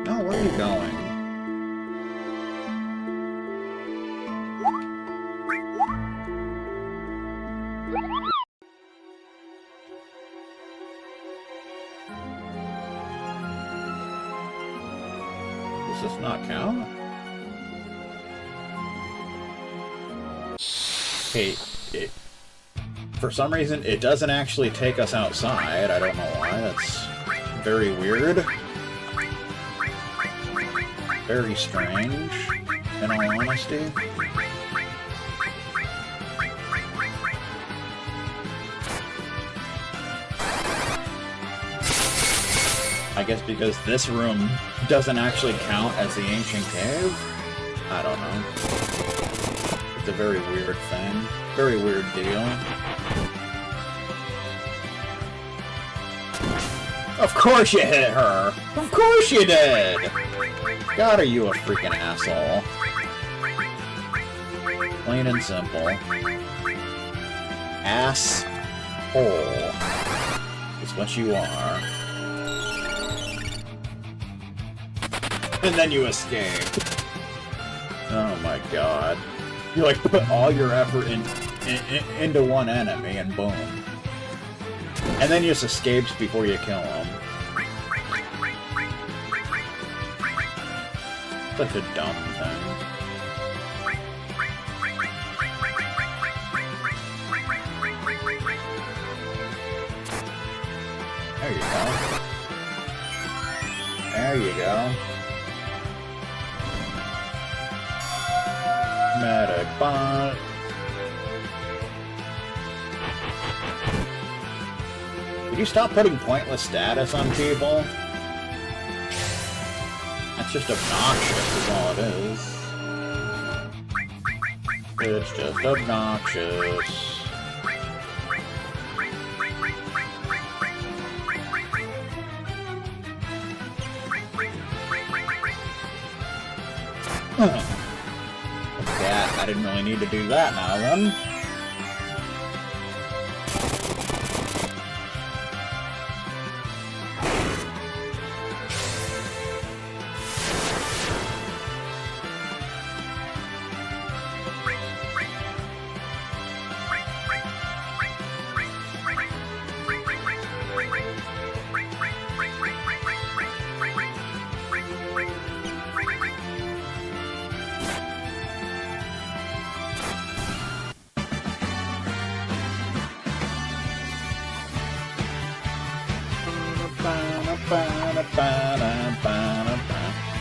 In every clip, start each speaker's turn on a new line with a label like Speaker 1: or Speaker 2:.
Speaker 1: No, where are you going? Does this not count? Hey, for some reason, it doesn't actually take us outside. I don't know why. That's very weird. Very strange, in all honesty. I guess because this room doesn't actually count as the ancient cave? I don't know. It's a very weird thing. Very weird deal. Of course you hit her! Of course you did! God, are you a freaking asshole. Plain and simple. Ass-hole is what you are. And then you escape. Oh my god. You like put all your effort into one enemy and boom. And then he just escapes before you kill him. Such a dumb thing. There you go. There you go. Medic bot. Could you stop putting pointless status on people? That's just obnoxious, is all it is. It's just obnoxious. Yeah, I didn't really need to do that now then.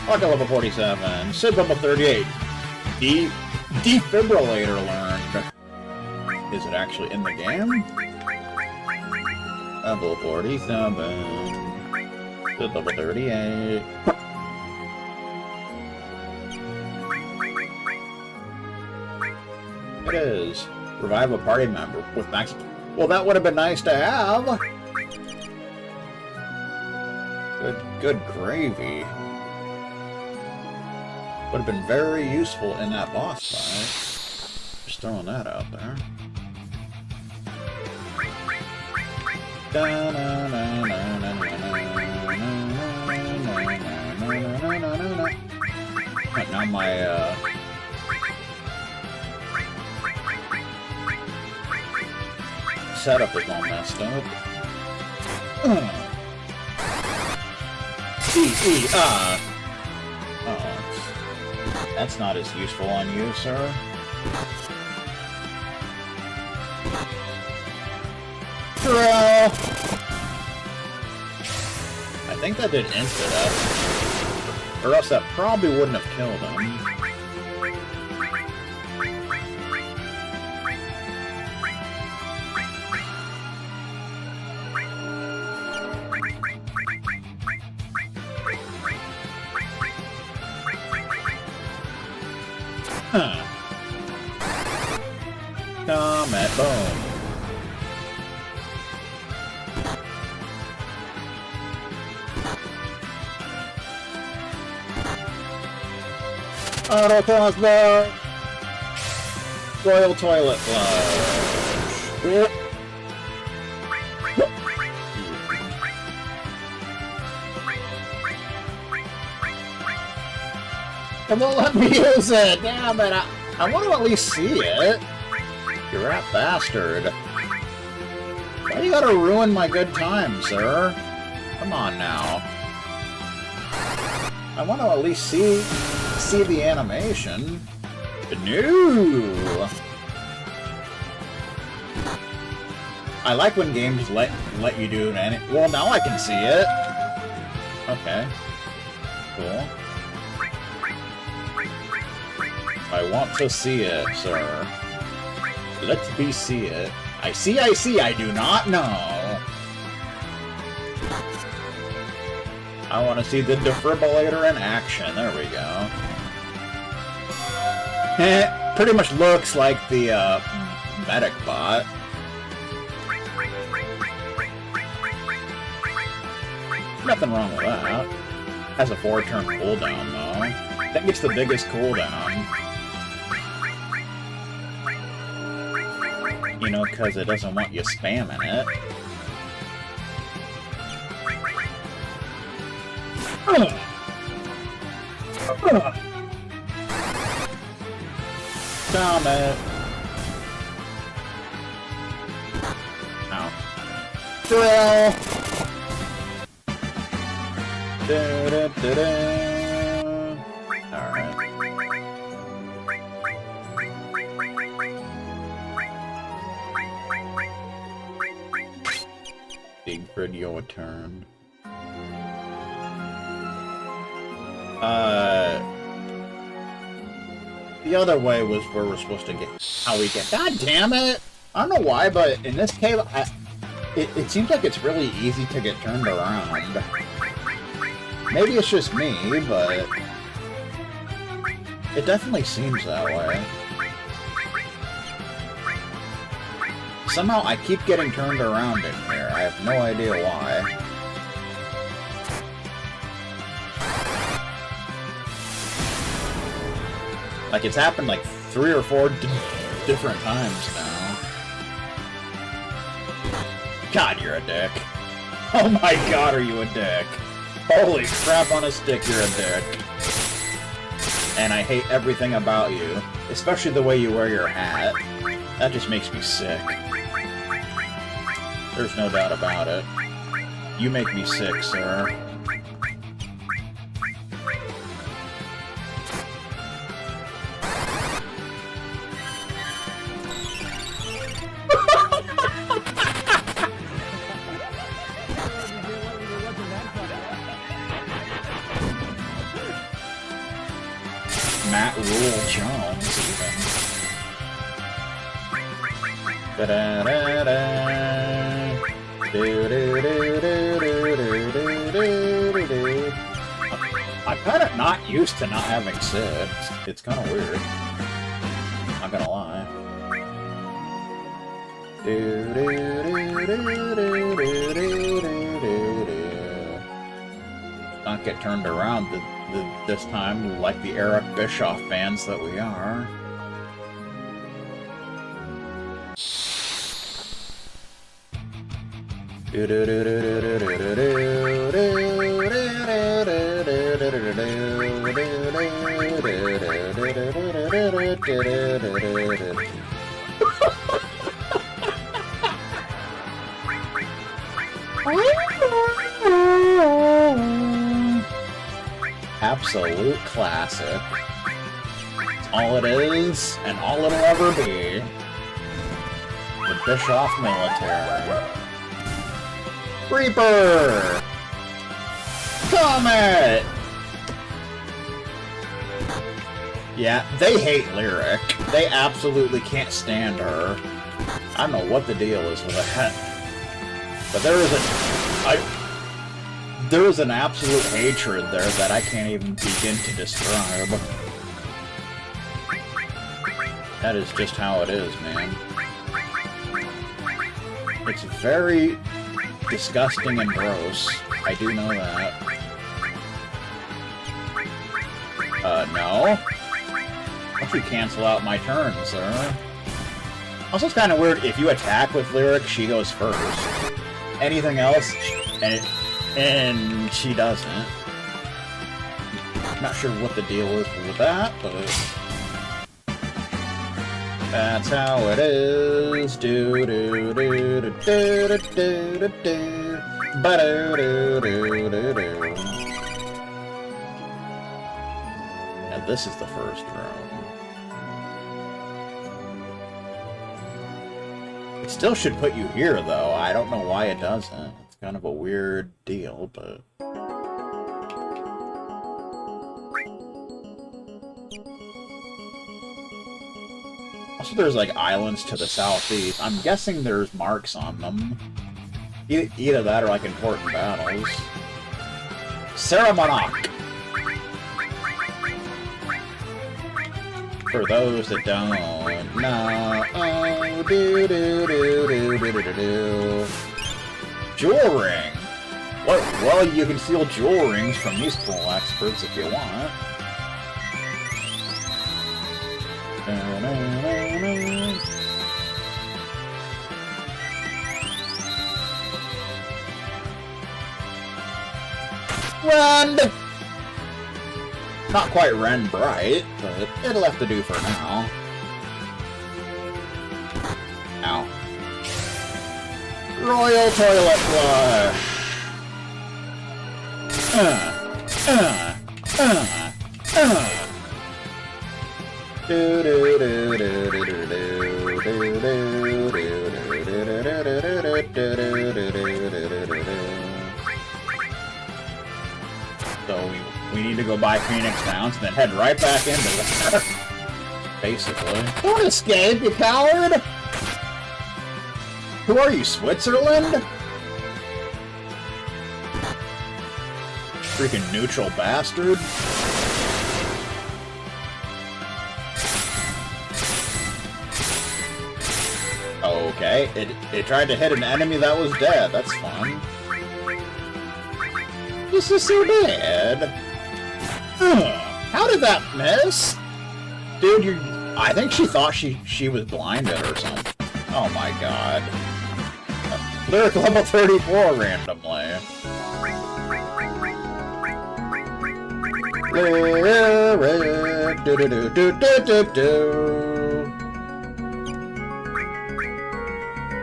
Speaker 1: Rocket level 47. Sid level 38. Defibrillator learned. Is it actually in the game? Level 47. Sid level 38. It is. Revive a party member with max... Well, that would have been nice to have. Good gravy. Would have been very useful in that boss fight. Just throwing that out there. Right, now my setup is all messed up. Oh, that's not as useful on you, sir. Bro! I think that did insta-death. Or else that probably wouldn't have killed him. Comet, boom. Auto crossbow. Royal toilet flush. It won't let me use it! Damn it! I want to at least see it! You rat bastard. Why you gotta ruin my good time, sir? Come on now. I want to at least see the animation. No! I like when games let you do an well, now I can see it. Okay. Cool. I want to see it, sir. Let me see it. I see, I do not know. I want to see the defibrillator in action. There we go. Pretty much looks like the medic bot. Nothing wrong with that. Has a 4-turn cooldown, though. That gets the biggest cooldown. You know, because it doesn't want you spamming it. Damn it. Ow. Drill! Alright. Big video turn. The other way was where we're supposed to get how we get. God damn it! I don't know why, but in this cave, it seems like it's really easy to get turned around. Maybe it's just me, but it definitely seems that way. Somehow I keep getting turned around in here. I have no idea why. Like, it's happened like 3 or 4 different times now. God, you're a dick. Oh my god, are you a dick? Holy crap on a stick, you're a dick. And I hate everything about you. Especially the way you wear your hat. That just makes me sick. There's no doubt about it. You make me sick, sir. Matt Rule Jones, even. I'm kind of not used to not having six. It's kind of weird. Not gonna lie. Not get turned around this time like the Eric Bischoff fans that we are. Absolute classic. It's all it is, and all it'll ever be. The Bischoff military. Reaper! Comet! Yeah, they hate Lyric. They absolutely can't stand her. I don't know what the deal is with that. But there is an absolute hatred there that I can't even begin to describe. That is just how it is, man. It's very disgusting and gross. I do know that. No? Why don't you cancel out my turn, sir? Also, it's kind of weird, if you attack with Lyric, she goes first. Anything else, and she doesn't. Not sure what the deal is with that, but that's how it is. Do do do do do do do do ba do do do do do. And this is the first room. It still should put you here, though. I don't know why it doesn't. It's kind of a weird deal, but... Also, there's, like, islands to the southeast. I'm guessing there's marks on them. Either that or, like, important battles. Ceremonic! For those that don't know... Oh, do do do do do do do. Jewel ring! Well, you can steal jewel rings from useful experts if you want. Run! Not quite Ren Bright, but it'll have to do for now. Ow. Royal Toilet Flush! Do do do do do do do do do do. So we need to go buy Phoenix Downs and then head right back into there. Basically. Don't escape, you coward! Who are you, Switzerland? Freaking neutral bastard. Okay, it tried to hit an enemy that was dead. That's fun. This is so bad. How did that miss? Dude, I think she thought she was blinded or something. Oh my god. Lyric level 34 randomly.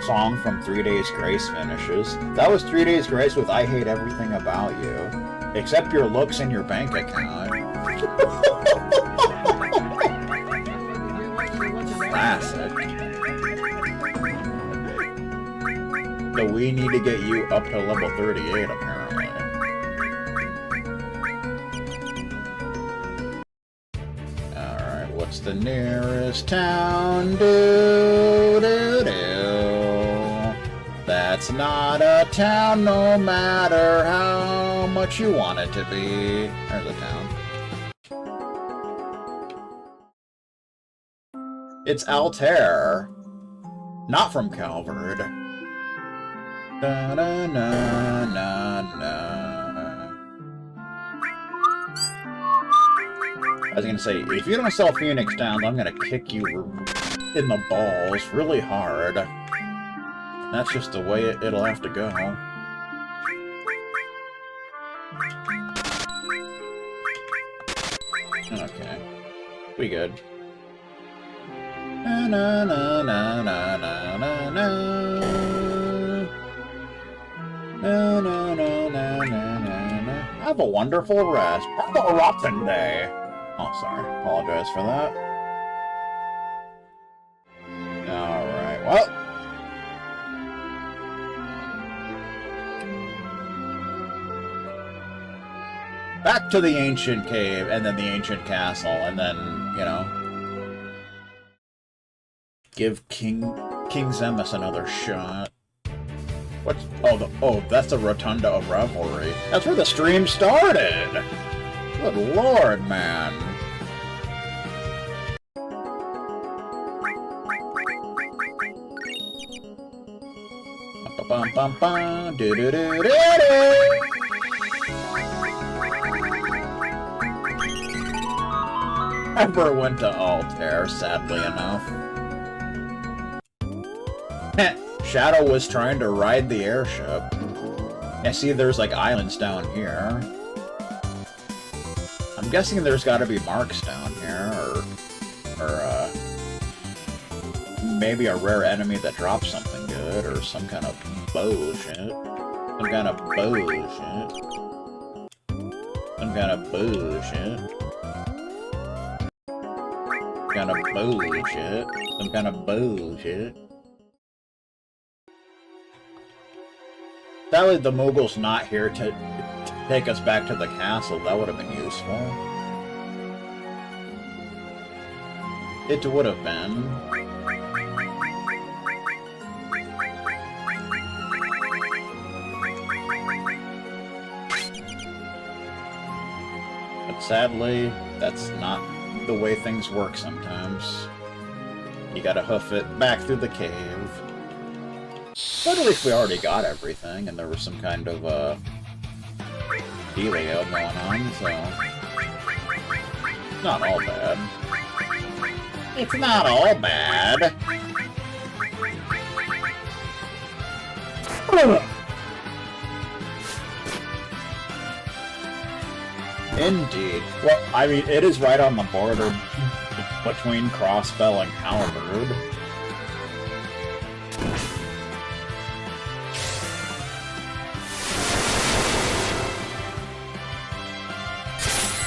Speaker 1: Song from 3 Days Grace finishes. That was 3 Days Grace with I Hate Everything About You. Except your looks and your bank account. Classic. So we need to get you up to level 38, apparently. Alright, what's the nearest town? That's not a town, no matter how much you want it to be. There's a town. It's Altair. Not from Calvard. Da na na na na. I was gonna say, if you don't sell Phoenix Downs, I'm gonna kick you in the balls really hard. That's just the way it'll have to go. Okay. We good. Na na na na na na na na. Na na na na na na. Have a wonderful rest. Have a rotten day. Oh, sorry. Apologize for that. Alright, well. Back to the ancient cave, and then the ancient castle, and then, you know, give King Zemus another shot. What's... Oh, that's the Rotunda of Revelry. That's where the stream started! Good lord, man. Bum-bum-bum-bum, do-do-do-do-do! Never went to Altair, sadly enough. Shadow was trying to ride the airship. I see there's like islands down here. I'm guessing there's gotta be marks down here, or maybe a rare enemy that drops something good, or some kind of bullshit. Some kind of bullshit. Some kind of bullshit. Some kind of bullshit. Some kind of bullshit. Sadly, the Moogle's not here to take us back to the castle. That would have been useful. It would have been. But sadly, that's not the way things work sometimes. You gotta hoof it back through the cave. But at least we already got everything, and there was some kind of, dealio going on, so... Not all bad. It's not all bad! Indeed. Well, I mean, it is right on the border between Crossbell and Halberd.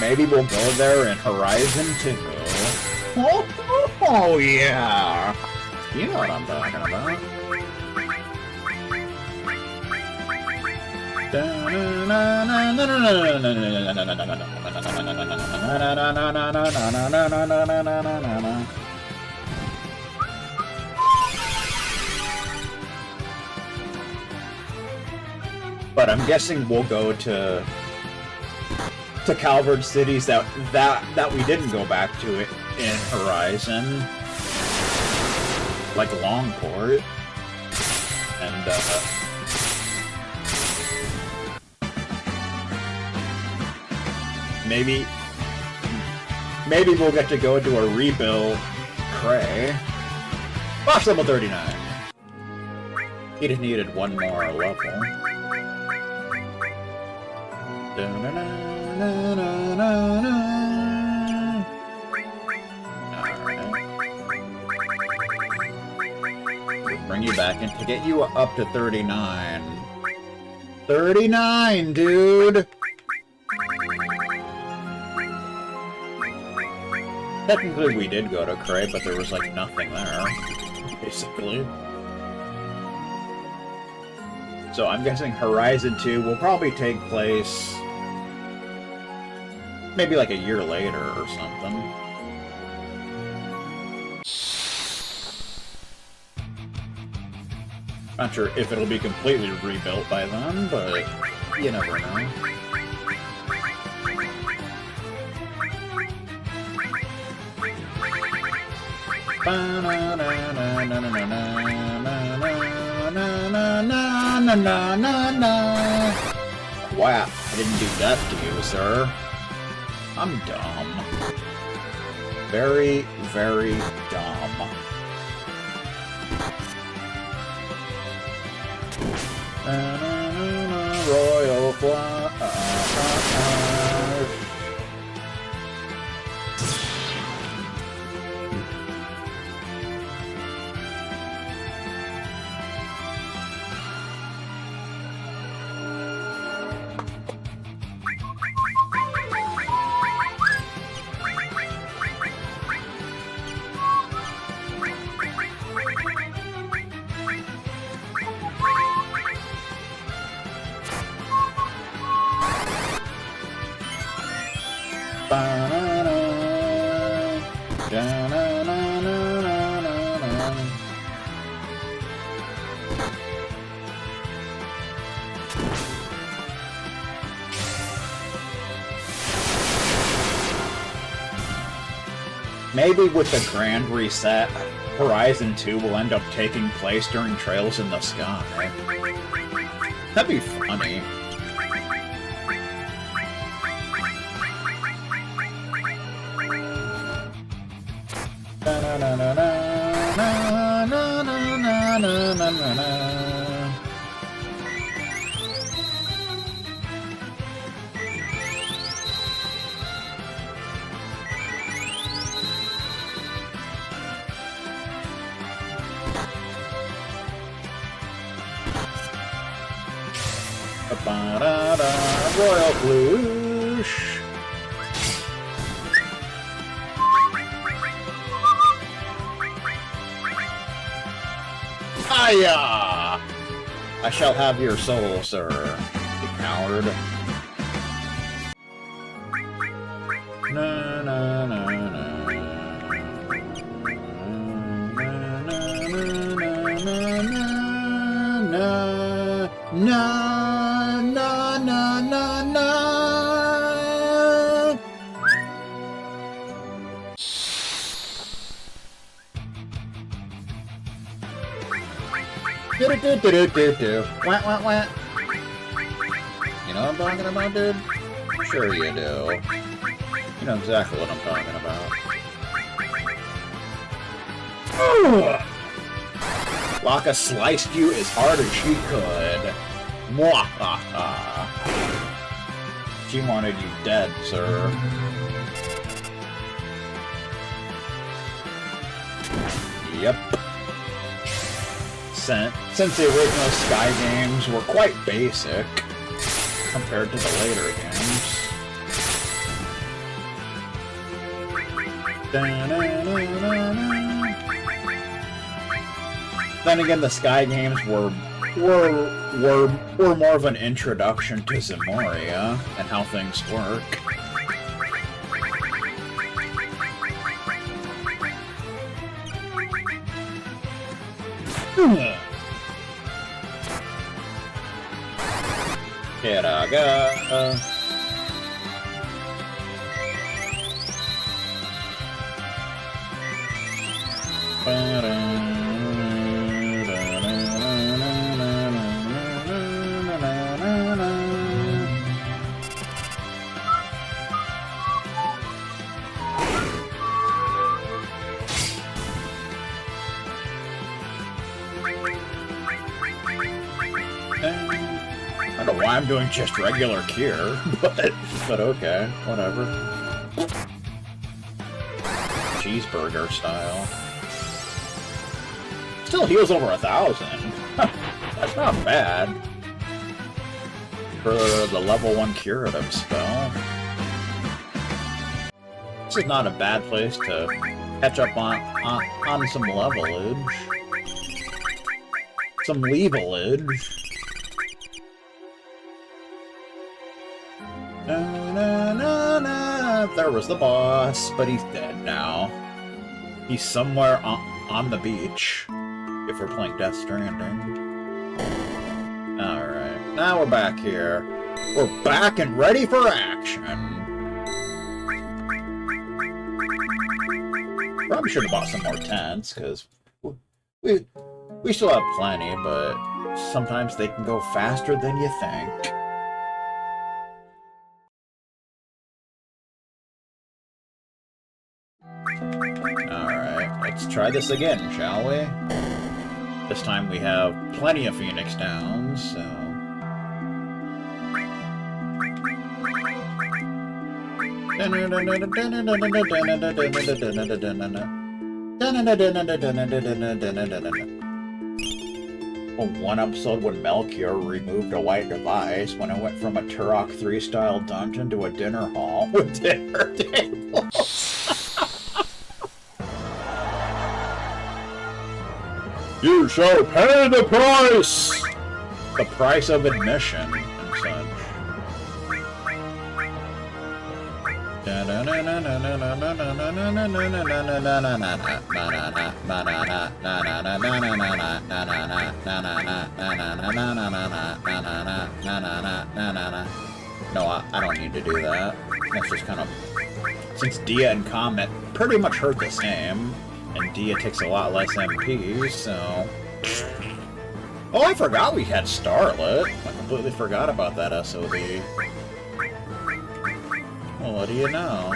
Speaker 1: Maybe we'll go there in Horizon 2. Oh yeah! You know what I'm talking about. But I'm guessing we'll go to Calvard cities that we didn't go back to it in Horizon, like Longport, and maybe we'll get to go to a rebuild Cray. Boss level 39. He just needed one more level. Alright. We'll bring you back in to get you up to 39. 39, dude! Technically we did go to Cray, but there was like nothing there, basically. So I'm guessing Horizon 2 will probably take place maybe like a year later or something. Not sure if it'll be completely rebuilt by then, but you never know. Wow, I didn't do that to you, sir. I'm dumb. Very, very dumb. Royal Flush. Maybe with the grand reset, Horizon 2 will end up taking place during Trails in the Sky. That'd be funny. Ba-da-da, Royal Ploosh. Hiya! I shall have your soul, sir, you coward. Na na na na. Na na na na na. Do do do do do do. Wah wah wah. You know what I'm talking about, dude? Sure you do. You know exactly what I'm talking about. Laka sliced you as hard as she could. Mwahaha. She wanted you dead, sir. Yep. Since the original Sky games were quite basic compared to the later games. Then again, the Sky games were more of an introduction to Zemoria and how things work. Here I go. I don't know why I'm doing just regular cure, but okay, whatever. Cheeseburger style. Still heals over 1,000. That's not bad for the level 1 curative spell. This is not a bad place to catch up on some levelage. Some levelage. There was the boss, but he's dead now. He's somewhere on the beach, if we're playing Death Stranding. Alright, now we're back here. We're back and ready for action. Probably should have bought some more tents, because we still have plenty, but sometimes they can go faster than you think. Alright, let's try this again, shall we? This time we have plenty of Phoenix Downs, so... One episode when Melchior removed a white device when it went from a Turok 3-style dungeon to a dinner hall with dinner tables. You shall pay the price! The price of admission and such. No, I don't need to do that. That's just kind of... Since Dia and Comet pretty much hurt the same, and Dia takes a lot less MP, so... Oh, I forgot we had Starlet. I completely forgot about that SOB. Well, what do you know?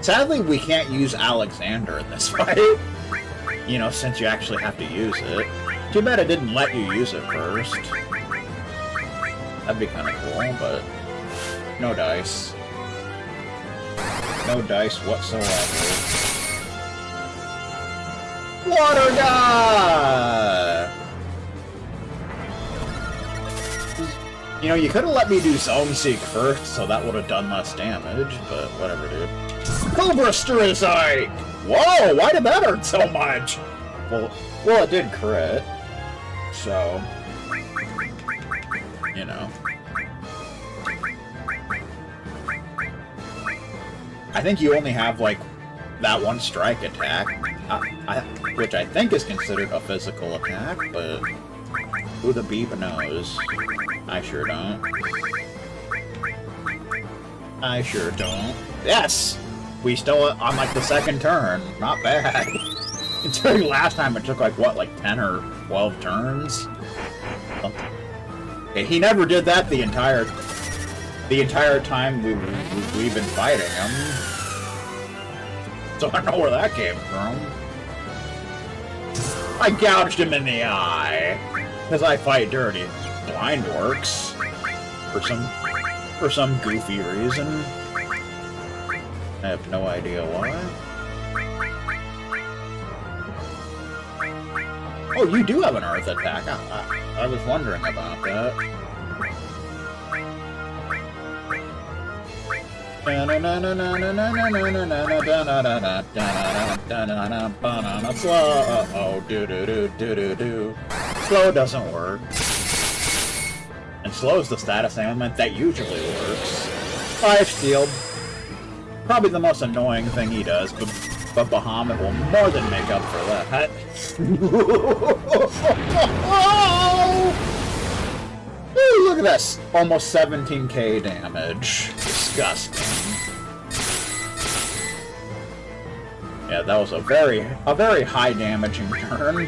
Speaker 1: Sadly, we can't use Alexander in this fight. You know, since you actually have to use it. Too bad it didn't let you use it first. That'd be kind of cool, but... No dice. No dice whatsoever. Water guy! You know, you could have let me do Zone Seek first, so that would have done less damage, but whatever, dude. Cobra Strike! Whoa, why did that hurt so much? Well, it did crit, so... You know. I think you only have, like, that one strike attack, which I think is considered a physical attack, but who the beep knows? I sure don't. I sure don't. Yes! We still on, like, the second turn. Not bad. Considering last time it took, like, what, like 10 or 12 turns? Okay, he never did that the entire time we've been fighting him. So I don't know where that came from. I gouged him in the eye. Because I fight dirty. Blind works. For some goofy reason. I have no idea why. Oh, you do have an earth attack. I was wondering about that. Slow. Do. Slow doesn't work. And slow is the status ailment that usually works. Lifesteal. Probably the most annoying thing he does, but Bahamut will more than make up for that. Ooh, look at this! Almost 17k damage. Disgusting. Yeah, that was a very high damaging turn.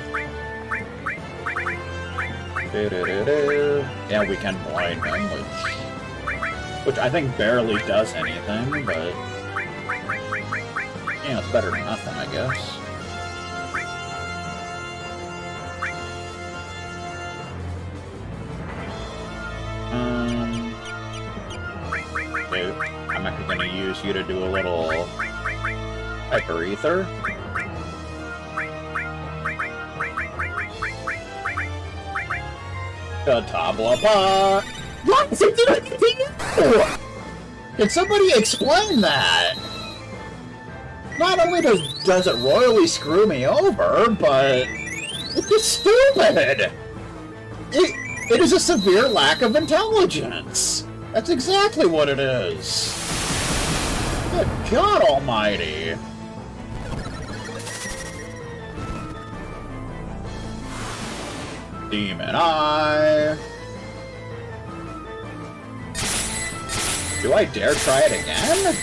Speaker 1: Yeah, we can blind him, which I think barely does anything, but yeah, it's better than nothing, I guess. Dude, I'm actually gonna use you to do a little Hyper Ether. The Tabla Pot! What? Is it doing anything new? Can somebody explain that? Not only does it royally screw me over, but it's just stupid! It is a severe lack of intelligence! That's exactly what it is! Good God almighty! Demon Eye! Do I dare try it again?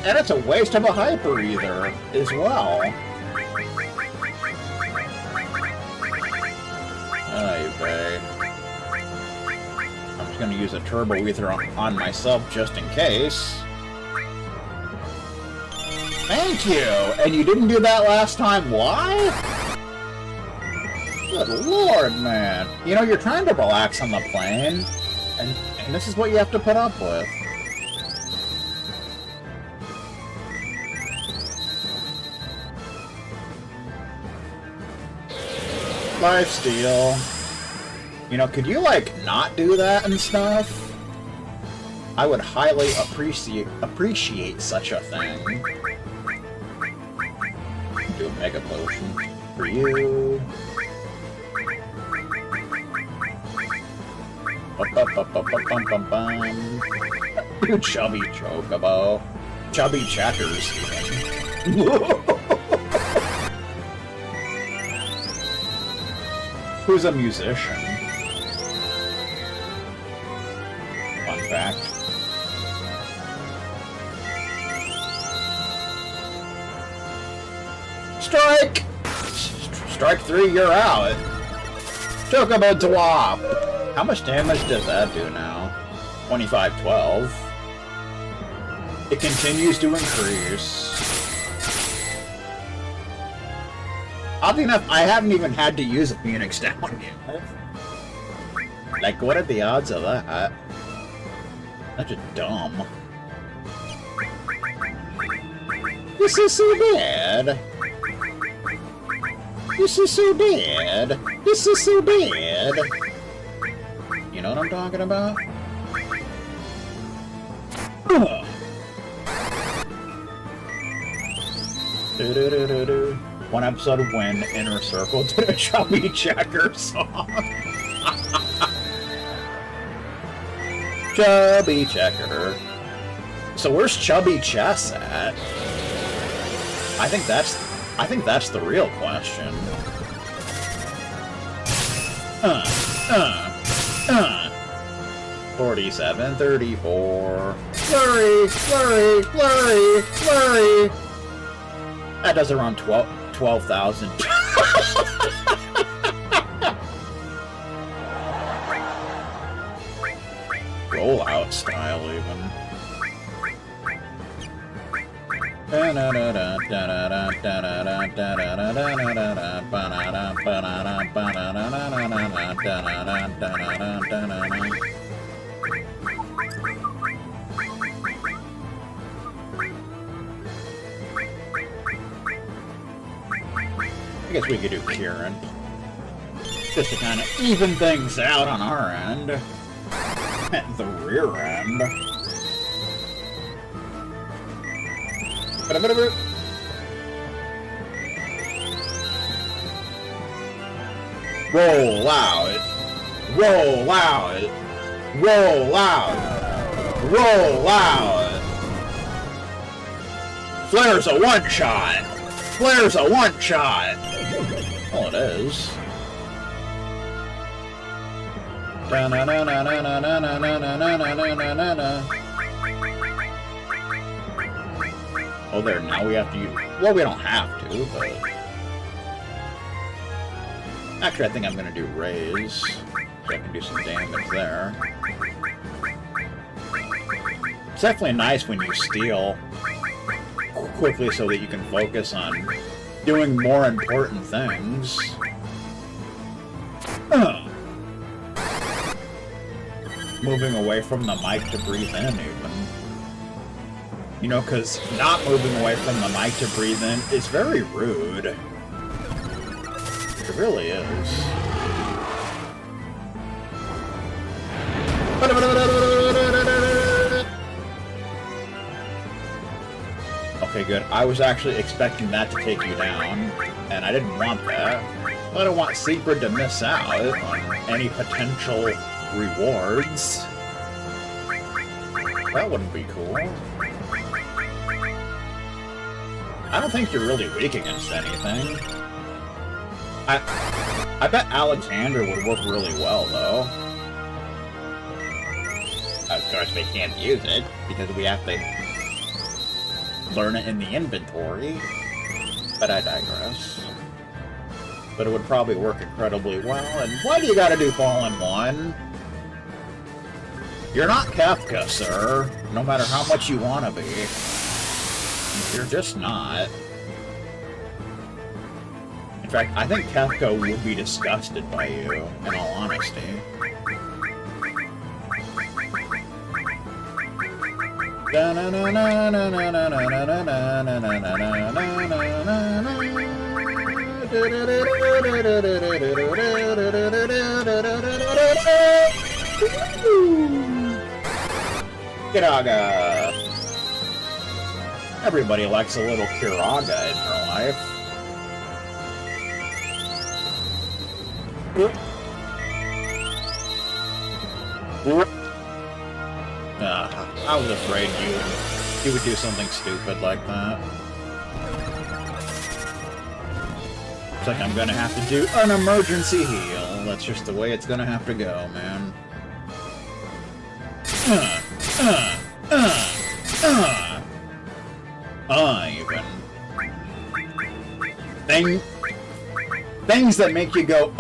Speaker 1: And it's a waste of a Hyper Ether as well. Ay vey. I'm just gonna use a Turbo Ether on myself just in case. Thank you! And you didn't do that last time, why? Good lord, man. You know, you're trying to relax on the plane, and this is what you have to put up with. Lifesteal. You know, could you, like, not do that and stuff? I would highly appreciate such a thing. Do a Mega Potion for you. You chubby chocobo. Chubby chatters, even. Who's a musician? Fun fact. Strike! Strike 3, you're out. Chocobo Dwop! How much damage does that do now? 2512. It continues to increase. Oddly enough, I haven't even had to use a Phoenix down yet. Like, what are the odds of that? That's just dumb. This is so bad. This is so bad. This is so bad. You know what I'm talking about? One episode of When Inner Circle did a Chubby Checker song. Chubby Checker. So where's Chubby Chess at? I think that's the real question. 47, 34. Flurry, flurry, flurry, flurry. That does around 12,000. Rollout style, even. I guess we could do Kieran. Just to kind of even things out on our end. At the rear end. Roll out. Roll out. Roll out. Roll out. Flare's a one-shot. Flare's a one-shot. Oh, it is. Oh, there, now we have to use... Well, we don't have to, but... Actually, I think I'm gonna do raise, so I can do some damage there. It's definitely nice when you steal quickly so that you can focus on doing more important things. Moving away from the mic to breathe in, even. You know, because not moving away from the mic to breathe in is very rude. It really is. Okay, good. I was actually expecting that to take you down, and I didn't want that. I don't want Secret to miss out on any potential rewards. That wouldn't be cool. I don't think you're really weak against anything. I bet Alexander would work really well, though. Of course, we can't use it, because we have to learn it in the inventory. But I digress. But it would probably work incredibly well, and why do you gotta do Fallen 1? You're not Kefka, sir, no matter how much you want to be. You're just not. In fact, I think Kefka would be disgusted by you, in all honesty. Kiraga! Everybody likes a little Kiraga in their life. I was afraid you would do something stupid like that. Looks like I'm gonna have to do an emergency heal. That's just the way it's gonna have to go, man. Even. Things that make you go,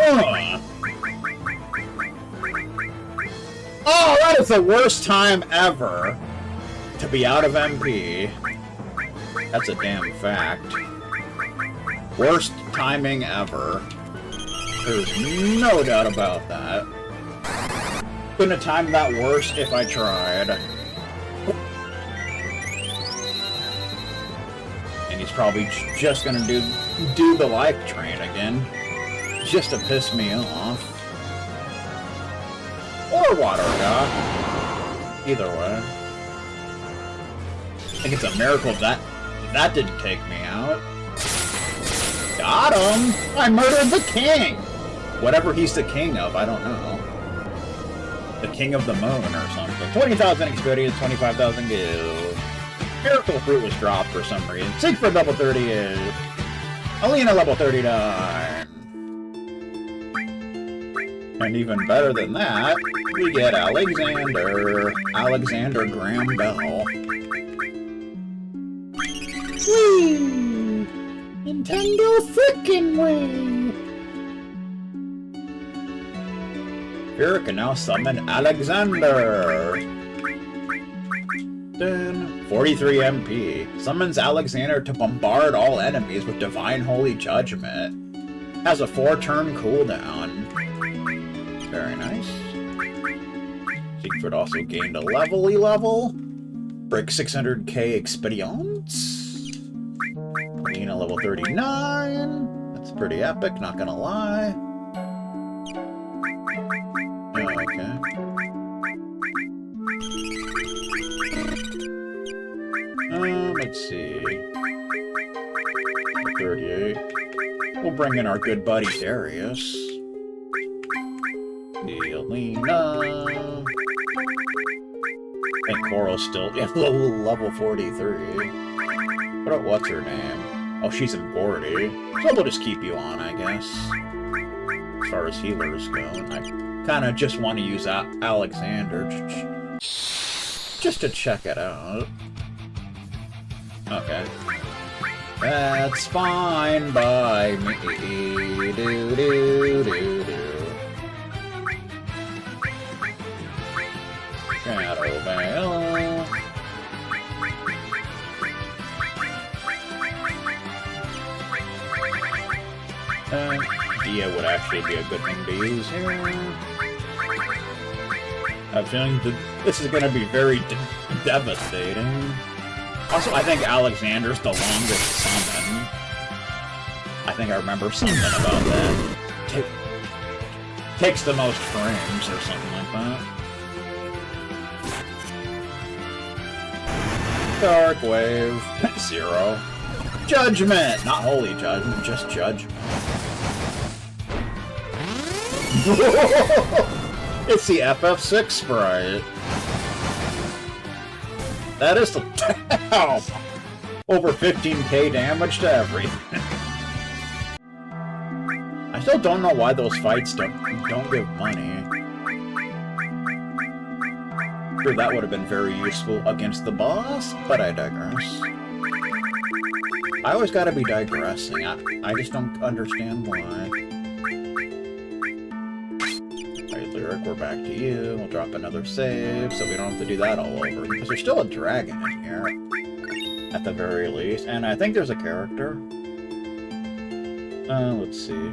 Speaker 1: Oh, that is the worst time ever to be out of MP. That's a damn fact. Worst timing ever. There's no doubt about that. Couldn't have timed that worse if I tried. And you he's probably just gonna do the life train again. Just to piss me off. Or water god. Either way. I think it's a miracle that didn't take me out. Got him! I murdered the king! Whatever he's the king of, I don't know. The king of the moon or something. 20,000 experience, 25,000 gil. Miracle fruit was dropped for some reason. Siegfried level 38. Alina level 39. And even better than that, we get Alexander Graham Bell. Whee! Nintendo frickin' way! Here can now summon Alexander! Then 43 MP. Summons Alexander to bombard all enemies with Divine Holy Judgment. Has a 4-turn cooldown. Very nice. Siegfried also gained a level. Break 600k experience. Alina level 39. That's pretty epic, not gonna lie. Okay. Let's see. 38. We'll bring in our good buddy Darius. Alina. I think Coral's still level 43. What's her name? Oh, she's in 40. So we'll just keep you on, I guess. As far as healers go. I kind of just want to use Alexander just to check it out. Okay. That's fine by me. Shadow Veil. Dia would actually be a good thing to use here. I have a feeling that this is going to be very devastating. Also, I think Alexander's the longest summon. I think I remember something about that. Takes the most frames or something like that. Dark Wave. 0. Judgment! Not Holy Judgment, just Judgment. It's the FF6 sprite. That is the... Over 15k damage to everything. I still don't know why those fights don't give money. Sure, that would have been very useful against the boss, but I digress. I always gotta be digressing. I just don't understand why. Alright, Lyric, we're back to you. We'll drop another save, so we don't have to do that all over. Because there's still a dragon in here. At the very least. And I think there's a character. Let's see.